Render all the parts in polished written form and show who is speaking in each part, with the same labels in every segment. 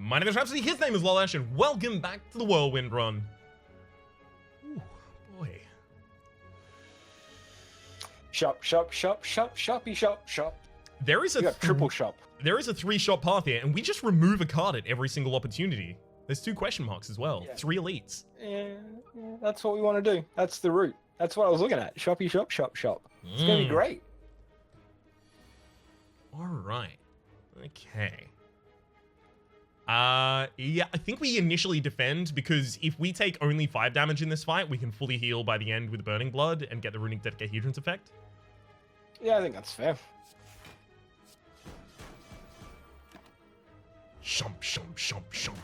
Speaker 1: My name is Rhapsody, his name is Lollash, and welcome back to the Whirlwind run. Ooh, boy.
Speaker 2: Shop, shop, shop, shop, shoppy, shop, shop.
Speaker 1: There is a
Speaker 2: triple shop.
Speaker 1: There is a 3-shot path here, and we just remove a card at every single opportunity. There's 2 question marks as well. Yeah. 3 elites.
Speaker 2: Yeah, that's what we want to do. That's the route. That's what I was looking at. Shoppy, shop, shop, shop. It's gonna be great.
Speaker 1: All right. Okay. Yeah, I think we initially defend, because if we take only 5 damage in this fight, we can fully heal by the end with Burning Blood and get the Runic Dodecahedron's effect.
Speaker 2: Yeah, I think that's fair.
Speaker 1: Shump, shump, shump, shump.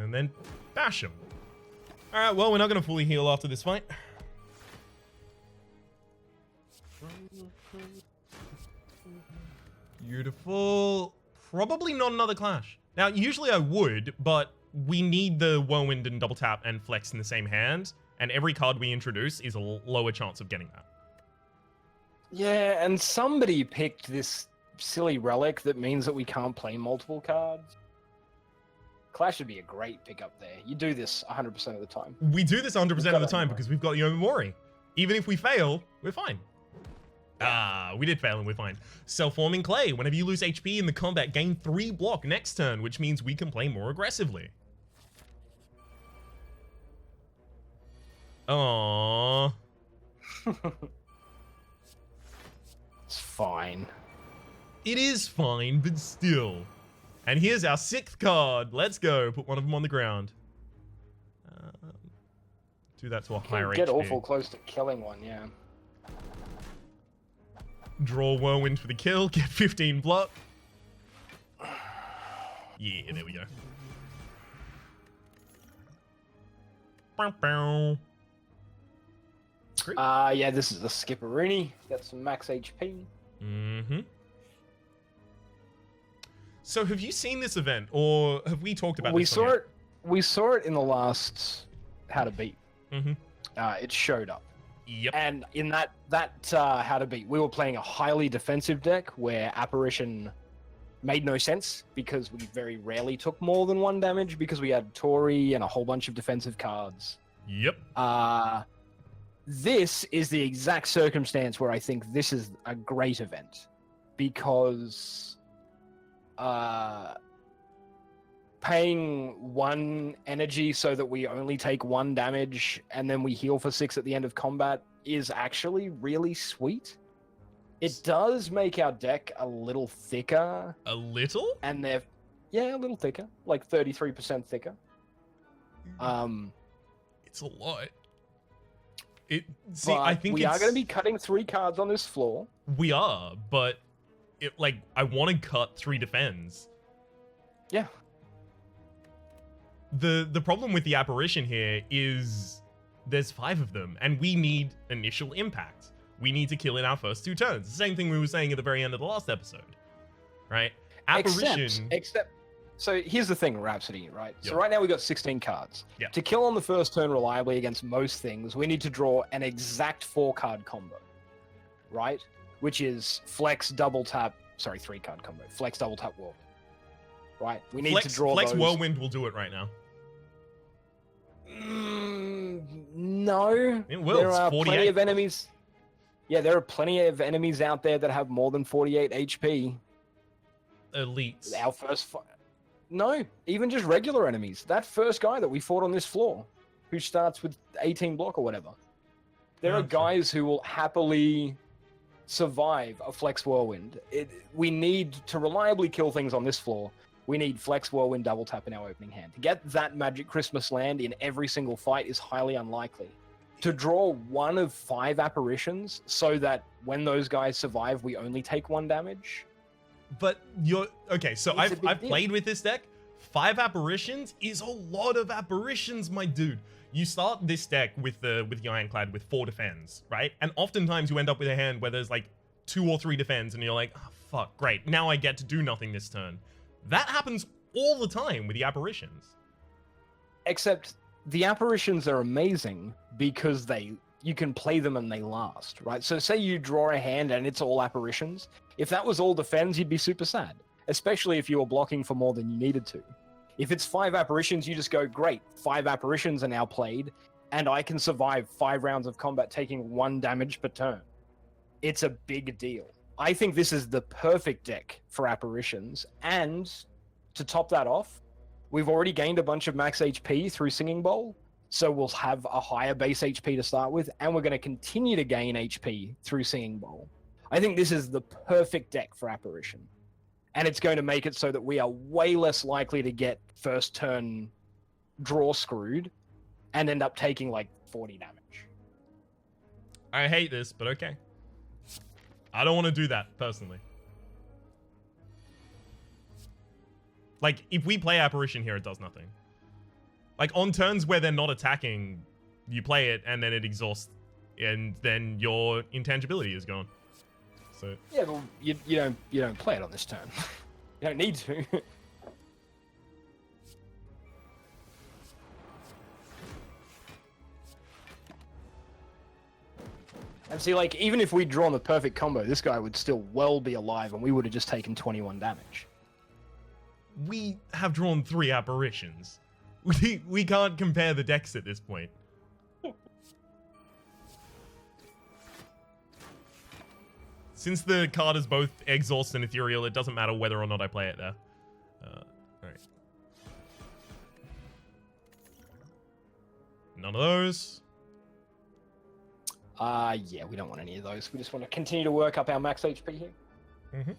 Speaker 1: And then bash him. Alright, well, we're not going to fully heal after this fight. Beautiful. Probably not another clash. Now, usually I would, but we need the Whirlwind and Double Tap and Flex in the same hand, and every card we introduce is a lower chance of getting that.
Speaker 2: Yeah, and somebody picked this silly relic that means that we can't play multiple cards. Clash would be a great pickup there. You do this 100% of the time.
Speaker 1: We do this 100% of the time because we've got Yomamori. Even if we fail, we're fine. Ah, we did fail and we're fine. Self-forming clay. Whenever you lose HP in the combat, gain 3 block next turn, which means we can play more aggressively. Aww.
Speaker 2: It's fine.
Speaker 1: It is fine, but still. And here's our 6th card. Let's go. Put one of them on the ground. Do that to a higher HP.
Speaker 2: Get awful close to killing one, yeah.
Speaker 1: Draw Whirlwind for the kill. Get 15 block. Yeah, there we go. Bow, bow.
Speaker 2: Yeah, this is the Skipperoonie. Got some max HP.
Speaker 1: Mm-hmm. So have you seen this event, or have we talked about this?
Speaker 2: We saw it in the last How to Beat.
Speaker 1: Mm-hmm.
Speaker 2: It showed up.
Speaker 1: Yep.
Speaker 2: And in that How to Beat, we were playing a highly defensive deck where Apparition made no sense because we very rarely took more than 1 damage because we had Tori and a whole bunch of defensive cards.
Speaker 1: Yep.
Speaker 2: This is the exact circumstance where I think this is a great event because paying 1 energy so that we only take 1 damage and then we heal for 6 at the end of combat is actually really sweet. It does make our deck a little thicker.
Speaker 1: A little?
Speaker 2: And they're, yeah, a little thicker, like 33% thicker.
Speaker 1: It's a lot.
Speaker 2: I think we are going to be cutting 3 cards on this floor.
Speaker 1: We are, but I want to cut 3 defends.
Speaker 2: Yeah.
Speaker 1: The problem with the Apparition here is there's 5 of them, and we need initial impact. We need to kill in our first 2 turns. The same thing we were saying at the very end of the last episode, right? Apparition.
Speaker 2: Except so here's the thing, Rhapsody, right?
Speaker 1: Yep.
Speaker 2: So right now we got 16 cards.
Speaker 1: Yep.
Speaker 2: To kill on the first turn reliably against most things, we need to draw an exact 4-card combo, right? Which is Flex, Double Tap, 3-card combo. Flex, Double Tap, Whirlwind. Right? We need to draw
Speaker 1: Flex
Speaker 2: those.
Speaker 1: Whirlwind will do it right now.
Speaker 2: No.
Speaker 1: It will.
Speaker 2: There
Speaker 1: It's
Speaker 2: are
Speaker 1: 48.
Speaker 2: plenty of enemies. Yeah, there are plenty of enemies out there that have more than 48 HP.
Speaker 1: Elites.
Speaker 2: Our first fight. No, even just regular enemies. That first guy that we fought on this floor, who starts with 18 block or whatever. There are guys who will happily survive a Flex Whirlwind. We need to reliably kill things on this floor. We need Flex Whirlwind Double Tap in our opening hand. To get that Magic Christmas land in every single fight is highly unlikely. To draw 1 of 5 apparitions so that when those guys survive, we only take 1 damage.
Speaker 1: But okay, so I've played with this deck. 5 apparitions is a lot of apparitions, my dude. You start this deck with the Ironclad with 4 defends, right? And oftentimes you end up with a hand where there's 2 or 3 defends, and you're like, oh, fuck, great. Now I get to do nothing this turn. That happens all the time with the apparitions.
Speaker 2: Except the apparitions are amazing because you can play them and they last, right? So say you draw a hand and it's all apparitions. If that was all defends, you'd be super sad, especially if you were blocking for more than you needed to. If it's 5 apparitions, you just go, great, 5 apparitions are now played, and I can survive 5 rounds of combat taking 1 damage per turn. It's a big deal. I think this is the perfect deck for apparitions, and to top that off, we've already gained a bunch of max HP through Singing Bowl, so we'll have a higher base HP to start with, and we're going to continue to gain HP through Singing Bowl. I think this is the perfect deck for apparition. And it's going to make it so that we are way less likely to get first turn draw screwed and end up taking like 40 damage.
Speaker 1: I hate this, but okay. I don't want to do that, personally. Like, if we play Apparition here, it does nothing. Like, on turns where they're not attacking, you play it, and then it exhausts, and then your intangibility is gone. So
Speaker 2: yeah, well, you don't play it on this turn. You don't need to. And see, like, even if we'd drawn the perfect combo, this guy would still well be alive, and we would have just taken 21 damage.
Speaker 1: We have drawn 3 apparitions. We can't compare the decks at this point. Since the card is both Exhaust and Ethereal, it doesn't matter whether or not I play it there. Alright. None of those.
Speaker 2: Yeah, we don't want any of those. We just want to continue to work up our max HP here.
Speaker 1: Mm-hmm.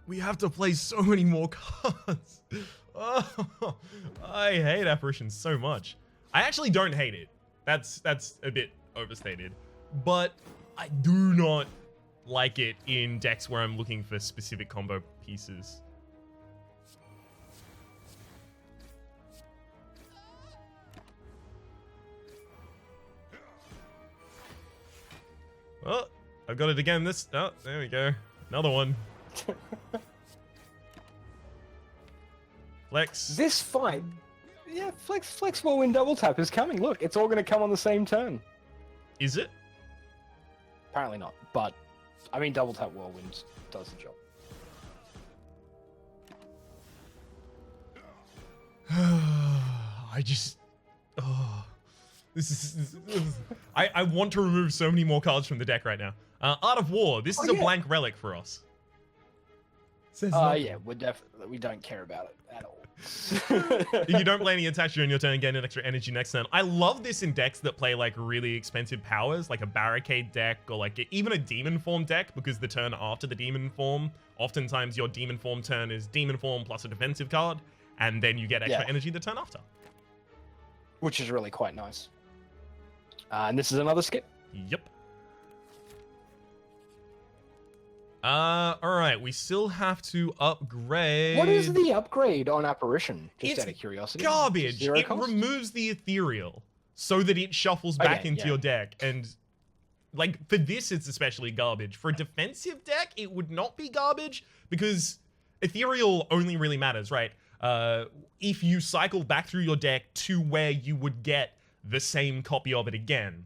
Speaker 1: We have to play so many more cards. Oh, I hate Apparitions so much. I actually don't hate it. That's a bit overstated. But I do not like it in decks where I'm looking for specific combo pieces. Oh, I've got it again. Oh, there we go. Another one. Flex.
Speaker 2: This fight, yeah, Flex Whirlwind double tap is coming. Look, it's all going to come on the same turn.
Speaker 1: Is it?
Speaker 2: Apparently not, but I mean, double tap Whirlwind does the job.
Speaker 1: I just, this is I want to remove so many more cards from the deck right now. Art of War. This is a blank relic for us.
Speaker 2: Yeah, we don't care about it at all.
Speaker 1: If you don't play any attacks during your turn, gain an extra energy next turn. I love this in decks that play like really expensive powers, like a Barricade deck or like even a Demon Form deck, because the turn after the Demon Form, oftentimes your Demon Form turn is Demon Form plus a defensive card, and then you get extra energy the turn after.
Speaker 2: Which is really quite nice. And this is another skip.
Speaker 1: Yep. Alright, we still have to upgrade.
Speaker 2: What is the upgrade on Apparition? Just
Speaker 1: It's
Speaker 2: out of curiosity.
Speaker 1: garbage.
Speaker 2: Zero
Speaker 1: It
Speaker 2: cost?
Speaker 1: removes the Ethereal so that it shuffles back into your deck. And, like, for this, it's especially garbage. For a defensive deck, it would not be garbage because Ethereal only really matters, right? If you cycle back through your deck to where you would get the same copy of it again.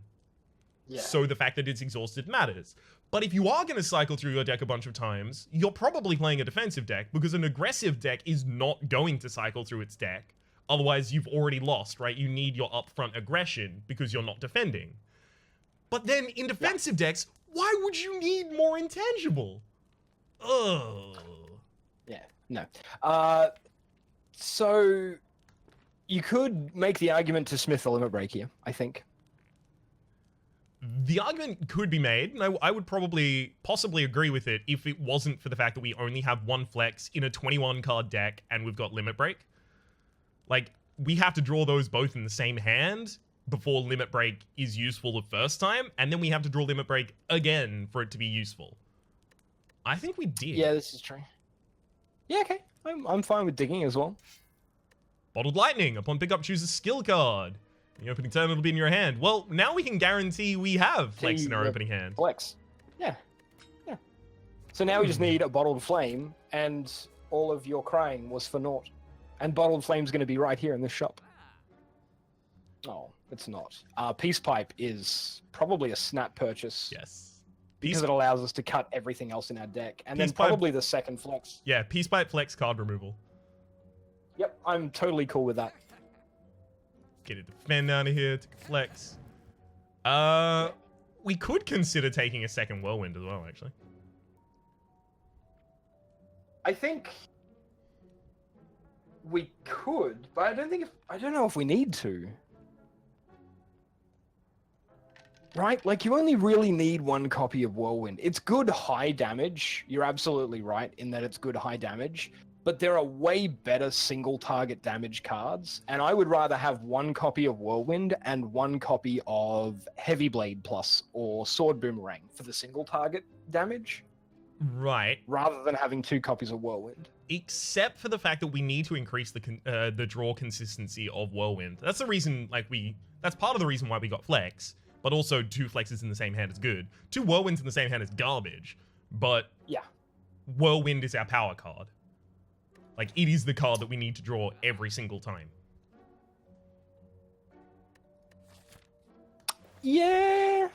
Speaker 1: Yeah. So the fact that it's exhausted matters. But if you are going to cycle through your deck a bunch of times, you're probably playing a defensive deck because an aggressive deck is not going to cycle through its deck. Otherwise, you've already lost, right? You need your upfront aggression because you're not defending. But then in defensive decks, why would you need more intangible? Ugh.
Speaker 2: Yeah, no. So you could make the argument to Smith the Limit Break here, I think.
Speaker 1: The argument could be made, and I would possibly agree with it if it wasn't for the fact that we only have 1 flex in a 21 card deck and we've got Limit Break. Like, we have to draw those both in the same hand before Limit Break is useful the first time, and then we have to draw Limit Break again for it to be useful. I think we did.
Speaker 2: Yeah, this is true. Yeah, okay. I'm fine with digging as well.
Speaker 1: Bottled Lightning. Upon pickup, choose a skill card. The opening turn, it'll be in your hand. Well, now we can guarantee we have Flex in our opening hand.
Speaker 2: Flex. Yeah. Yeah. So now we just need a Bottled Flame, and all of your crying was for naught. And Bottled Flame's going to be right here in this shop. Oh, it's not. Peace Pipe is probably a snap purchase.
Speaker 1: Yes.
Speaker 2: Because it allows us to cut everything else in our deck. And then
Speaker 1: Peace Pipe-
Speaker 2: probably the second flex.
Speaker 1: Yeah, Peace Pipe Flex card removal.
Speaker 2: Yep, I'm totally cool with that.
Speaker 1: Get a defend out of here, take a flex. We could consider taking a second Whirlwind as well, actually.
Speaker 2: I think we could, but I don't know if we need to. Right? Like, you only really need one copy of Whirlwind. It's good high damage. You're absolutely right in that it's good high damage. But there are way better single target damage cards. And I would rather have one copy of Whirlwind and one copy of Heavy Blade Plus or Sword Boomerang for the single target damage.
Speaker 1: Right.
Speaker 2: Rather than having two copies of Whirlwind.
Speaker 1: Except for the fact that we need to increase the draw consistency of Whirlwind. That's the reason, that's part of the reason why we got Flex. But also, 2 Flexes in the same hand is good. 2 Whirlwinds in the same hand is garbage. But
Speaker 2: yeah,
Speaker 1: Whirlwind is our power card. Like, it is the card that we need to draw every single time.
Speaker 2: Yeah.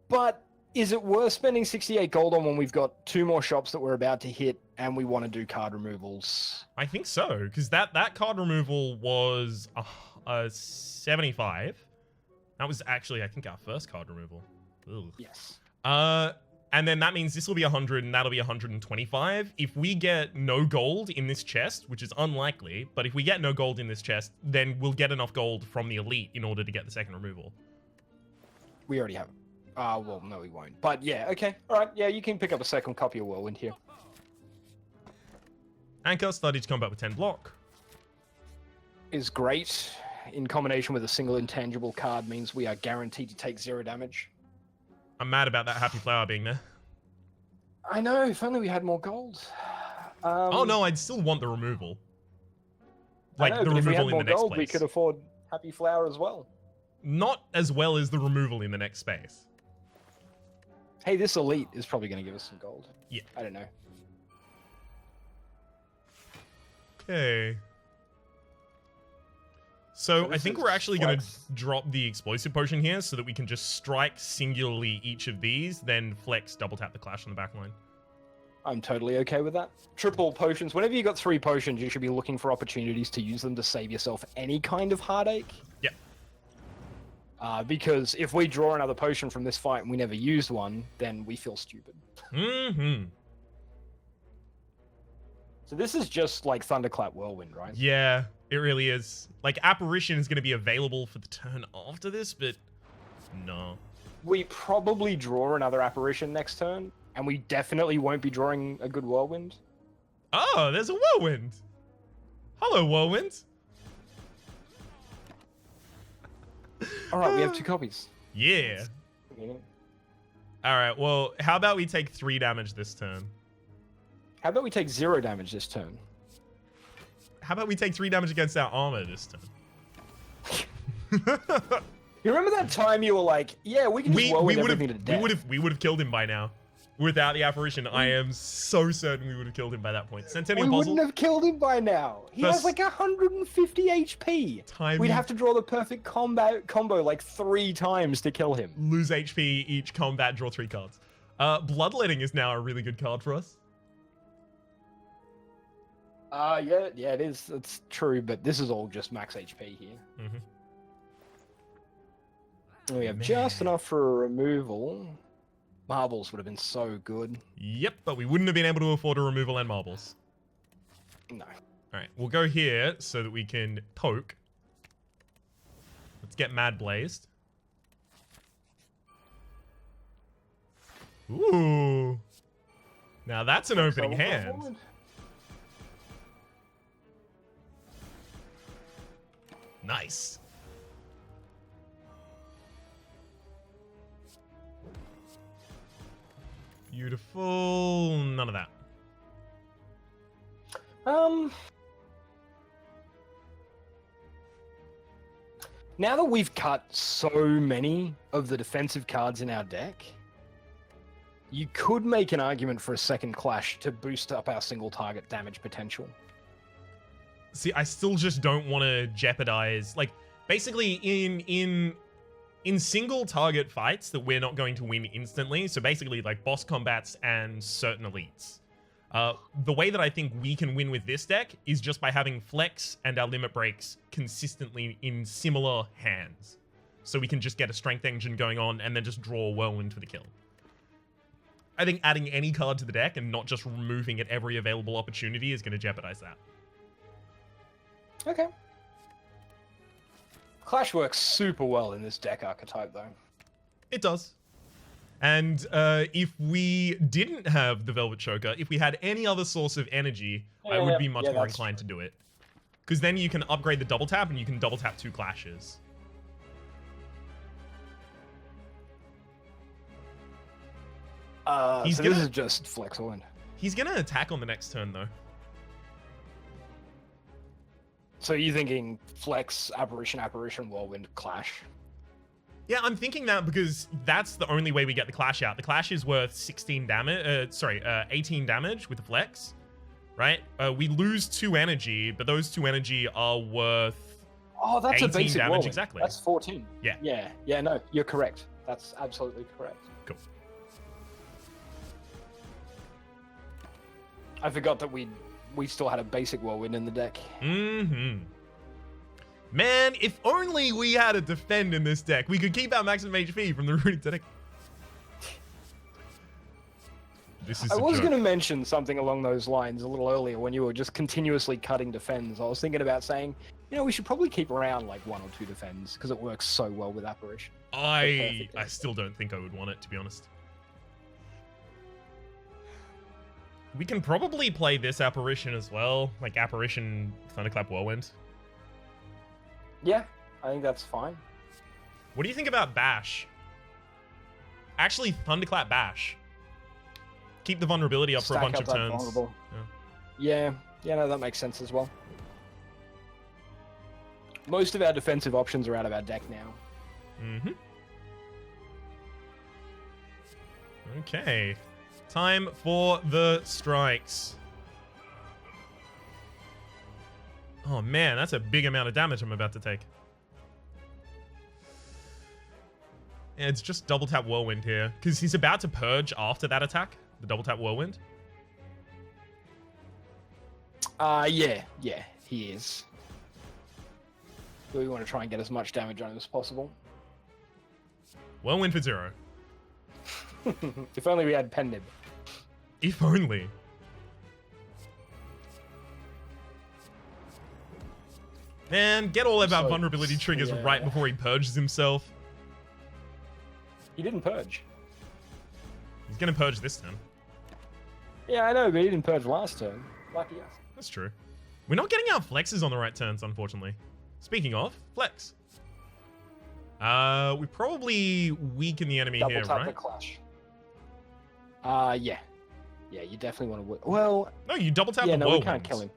Speaker 2: But is it worth spending 68 gold on when we've got 2 more shops that we're about to hit and we want to do card removals?
Speaker 1: I think so, because that card removal was 75. That was actually, I think, our first card removal. Ugh.
Speaker 2: Yes.
Speaker 1: And then that means this will be 100 and that'll be 125. If we get no gold in this chest, which is unlikely, but if we get no gold in this chest, then we'll get enough gold from the elite in order to get the second removal.
Speaker 2: We already have it. Well, no, we won't. But yeah, okay. All right, yeah, you can pick up a second copy of Whirlwind here.
Speaker 1: Anchor, started to combat with 10 block.
Speaker 2: Is great. In combination with a single intangible card means we are guaranteed to take 0 damage.
Speaker 1: I'm mad about that Happy Flower being there.
Speaker 2: I know, if only we had more gold.
Speaker 1: Oh no, I'd still want the removal. Like,
Speaker 2: I know,
Speaker 1: the
Speaker 2: but if we had
Speaker 1: removal
Speaker 2: more
Speaker 1: in the next
Speaker 2: gold,
Speaker 1: place.
Speaker 2: we could afford Happy Flower as well.
Speaker 1: Not as well as the removal in the next space.
Speaker 2: Hey, this elite is probably going to give us some gold.
Speaker 1: Yeah.
Speaker 2: I don't know.
Speaker 1: Okay. So I think we're actually going to drop the explosive potion here so that we can just strike singularly each of these, then flex, double tap the clash on the back line.
Speaker 2: I'm totally okay with that. Triple potions. Whenever you got 3 potions, you should be looking for opportunities to use them to save yourself any kind of heartache.
Speaker 1: Yep.
Speaker 2: Because if we draw another potion from this fight and we never used one, then we feel stupid.
Speaker 1: Mm-hmm.
Speaker 2: So this is just like Thunderclap Whirlwind, right?
Speaker 1: Yeah, it really is. Like, Apparition is going to be available for the turn after this, but no.
Speaker 2: We probably draw another Apparition next turn, and we definitely won't be drawing a good Whirlwind.
Speaker 1: Oh, there's a Whirlwind. Hello, Whirlwind.
Speaker 2: All right, we have 2 copies.
Speaker 1: Yeah. All right, well, how about we take 3 damage this turn?
Speaker 2: How about we take 0 damage this turn?
Speaker 1: How about we take 3 damage against our armor this turn?
Speaker 2: You remember that time you were like, "Yeah, we can just Whirlwind everything to death."
Speaker 1: We would have killed him by now. Without the apparition, I am so certain we would have killed him by that point. Centennial
Speaker 2: We
Speaker 1: Puzzle.
Speaker 2: wouldn't have killed him by now. He has like 150 HP. We'd have to draw the perfect combo like 3 times to kill him.
Speaker 1: Lose HP each combat, draw 3 cards. Bloodletting is now a really good card for us.
Speaker 2: Yeah, it is. It's true, but this is all just max HP here.
Speaker 1: Mm-hmm.
Speaker 2: And we have just enough for a removal. Marbles would have been so good.
Speaker 1: Yep, but we wouldn't have been able to afford a removal and marbles.
Speaker 2: No.
Speaker 1: Alright, we'll go here so that we can poke. Let's get Mad Blazed. Ooh. Now that's an opening hand. Nice. Beautiful. None of that.
Speaker 2: Now that we've cut so many of the defensive cards in our deck, you could make an argument for a second clash to boost up our single target damage potential.
Speaker 1: See, I still just don't want to jeopardize... Like, Basically, in single target fights that we're not going to win instantly, so basically like boss combats and certain elites, the way that I think we can win with this deck is just by having Flex and our limit breaks consistently in similar hands. So we can just get a strength engine going on and then just draw a Whirlwind for the kill. I think adding any card to the deck and not just removing at every available opportunity is going to jeopardize that.
Speaker 2: Okay. Clash works super well in this deck archetype, though.
Speaker 1: It does. And if we didn't have the Velvet Choker, if we had any other source of energy, I would be much more inclined to do it. Because then you can upgrade the double tap and you can double tap 2 clashes.
Speaker 2: So this is just Flex Whirlwind.
Speaker 1: He's going to attack on the next turn, though.
Speaker 2: So you're thinking Flex, Apparition, Whirlwind, Clash?
Speaker 1: Yeah, I'm thinking that because that's the only way we get the Clash out. The Clash is worth 18 damage with the Flex, right? We lose 2 energy, but those 2 energy are worth
Speaker 2: that's
Speaker 1: 18
Speaker 2: a basic
Speaker 1: damage
Speaker 2: Whirlwind.
Speaker 1: exactly.
Speaker 2: That's 14.
Speaker 1: Yeah.
Speaker 2: Yeah, no, you're correct. That's absolutely correct.
Speaker 1: Cool.
Speaker 2: I forgot that we still had a basic Whirlwind in the deck.
Speaker 1: Mm-hmm. Man, if only we had a defend in this deck, we could keep our maximum HP from the runic deck.
Speaker 2: I was going to mention something along those lines a little earlier when you were just continuously cutting defends. I was thinking about saying, we should probably keep around like 1 or 2 defends because it works so well with Apparition.
Speaker 1: I still don't think I would want it, to be honest. We can probably play this Apparition as well, like Apparition Thunderclap Whirlwind.
Speaker 2: Yeah, I think that's fine.
Speaker 1: What do you think about Bash? Actually, Thunderclap Bash. Keep the vulnerability up for a bunch of turns.
Speaker 2: Yeah, no, that makes sense as well. Most of our defensive options are out of our deck now.
Speaker 1: Mm-hmm. Okay. Time for the strikes. Oh man, that's a big amount of damage I'm about to take. Yeah, it's just double tap Whirlwind here, because he's about to purge after that attack, the double tap Whirlwind.
Speaker 2: Yeah, he is. So we want to try and get as much damage on him as possible.
Speaker 1: Whirlwind for 0.
Speaker 2: If only we had Pendib.
Speaker 1: If only. Man, get all of our vulnerability triggers right before he purges himself.
Speaker 2: He didn't purge.
Speaker 1: He's gonna purge this turn.
Speaker 2: Yeah, I know, but he didn't purge last turn. Lucky us.
Speaker 1: That's true. We're not getting our flexes on the right turns, unfortunately. Speaking of, flex. We probably weaken the enemy here, right?
Speaker 2: Double tap the Clash. Yeah. Yeah, you definitely want to... Well...
Speaker 1: No, you double tap the Whirlwind.
Speaker 2: Yeah, no, we can't kill him.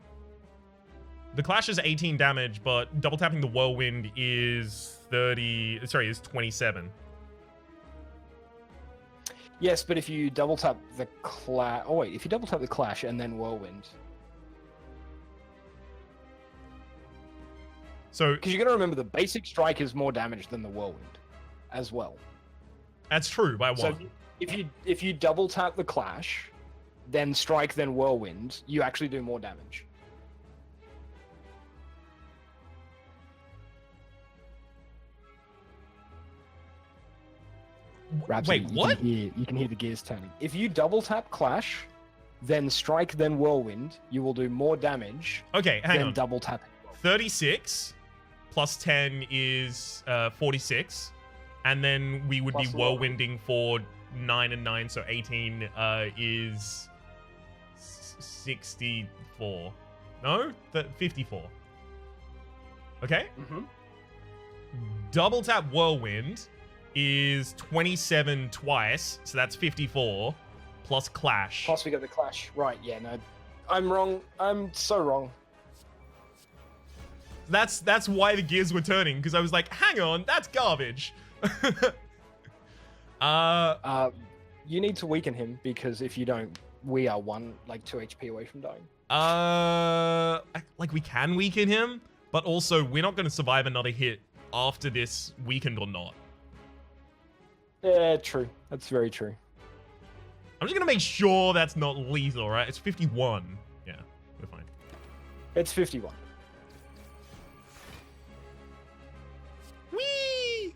Speaker 1: The Clash is 18 damage, but double tapping the Whirlwind is 27.
Speaker 2: Yes, but if you double tap the Clash... Oh, wait, if you double tap the Clash and then Whirlwind...
Speaker 1: So...
Speaker 2: Because you got to remember, the basic strike is more damage than the Whirlwind, as well.
Speaker 1: That's true, by 1.
Speaker 2: So if you double tap the Clash, then strike, then Whirlwind, you actually do more damage. Rhapsody,
Speaker 1: wait, what?
Speaker 2: You can hear the gears turning. If you double tap Clash, then strike, then Whirlwind, you will do more damage.
Speaker 1: Okay, hang on.
Speaker 2: Double tap.
Speaker 1: 36 plus 10 is 46, and then we would plus be Whirlwinding for 9 and 9, so 18 is 64. No? 54. Okay?
Speaker 2: Mm-hmm.
Speaker 1: Double tap Whirlwind is 27 twice, so that's 54, plus Clash.
Speaker 2: Plus we got the Clash. Right, yeah, no. I'm wrong. I'm so wrong.
Speaker 1: That's why the gears were turning, because I was like, hang on, that's garbage.
Speaker 2: You need to weaken him, because if you don't, we are 2 HP away from dying.
Speaker 1: Like we can weaken him, but also we're not going to survive another hit after this weakened or not.
Speaker 2: Yeah, true. That's very true.
Speaker 1: I'm just gonna make sure that's not lethal, right? It's 51. Yeah, we're fine.
Speaker 2: It's 51.
Speaker 1: Whee!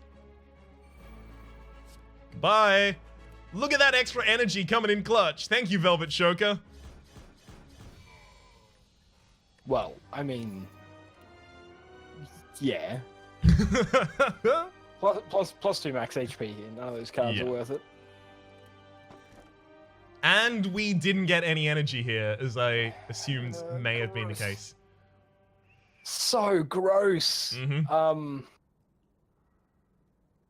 Speaker 1: Goodbye. Look at that extra energy coming in clutch. Thank you, Velvet Choker.
Speaker 2: Well, I mean, yeah. plus 2 max HP here. None of those cards are worth it.
Speaker 1: And we didn't get any energy here, as I assumed may have been the case.
Speaker 2: So gross. Well,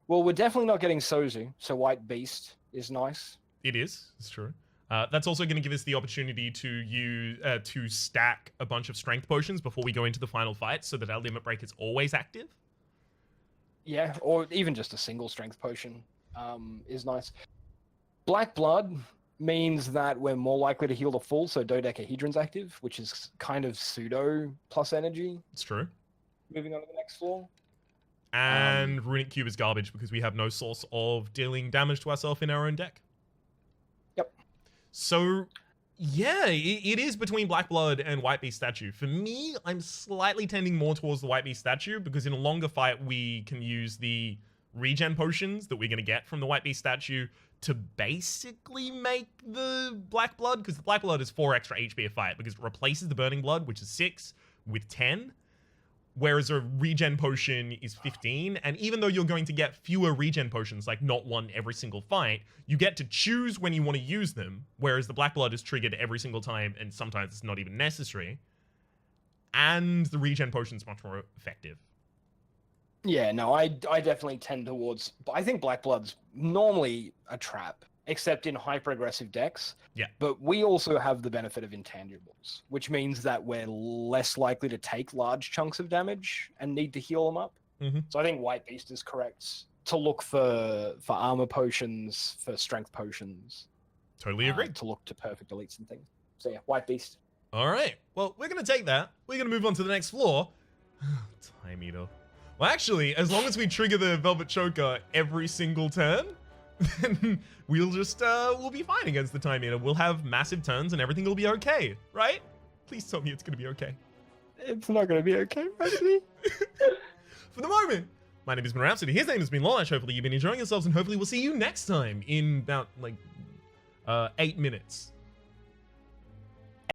Speaker 2: we're definitely not getting Sozu, so White Beast is nice.
Speaker 1: It is. It's true. That's also going to give us the opportunity to use to stack a bunch of strength potions before we go into the final fight, so that our limit break is always active.
Speaker 2: Yeah, or even just a single strength potion is nice. Black Blood means that we're more likely to heal the full, so dodecahedron's active, which is kind of pseudo plus energy.
Speaker 1: It's true.
Speaker 2: Moving on to the next floor.
Speaker 1: And Runic Cube is garbage because we have no source of dealing damage to ourselves in our own deck.
Speaker 2: Yep.
Speaker 1: So, yeah, it is between Black Blood and White Beast Statue. For me, I'm slightly tending more towards the White Beast Statue because in a longer fight, we can use the regen potions that we're going to get from the White Beast Statue to basically make the Black Blood, because the Black Blood is 4 extra HP a fight because it replaces the Burning Blood, which is 6, with 10. Whereas a regen potion is 15, and even though you're going to get fewer regen potions, like not one every single fight, you get to choose when you want to use them, whereas the Black Blood is triggered every single time, and sometimes it's not even necessary. And the regen potion is much more effective.
Speaker 2: Yeah, no, I definitely tend towards... I think Black Blood's normally a trap, except in hyper-aggressive decks.
Speaker 1: Yeah.
Speaker 2: But we also have the benefit of intangibles, which means that we're less likely to take large chunks of damage and need to heal them up. So I think White Beast is correct to look for armor potions, for strength potions.
Speaker 1: Totally agree.
Speaker 2: To look to perfect elites and things. So yeah, White Beast.
Speaker 1: All right. Well, we're going to take that. We're going to move on to the next floor. Time Eater. Well, actually, as long as we trigger the Velvet Choker every single turn, then we'll just, we'll be fine against the Time Eater. We'll have massive turns and everything will be okay, right? Please tell me it's going to be okay.
Speaker 2: It's not going to be okay, Rhapsody.
Speaker 1: For the moment, my name has been Rhapsody. His name has been Lollash. Hopefully you've been enjoying yourselves, and hopefully we'll see you next time in about, like, 8 minutes.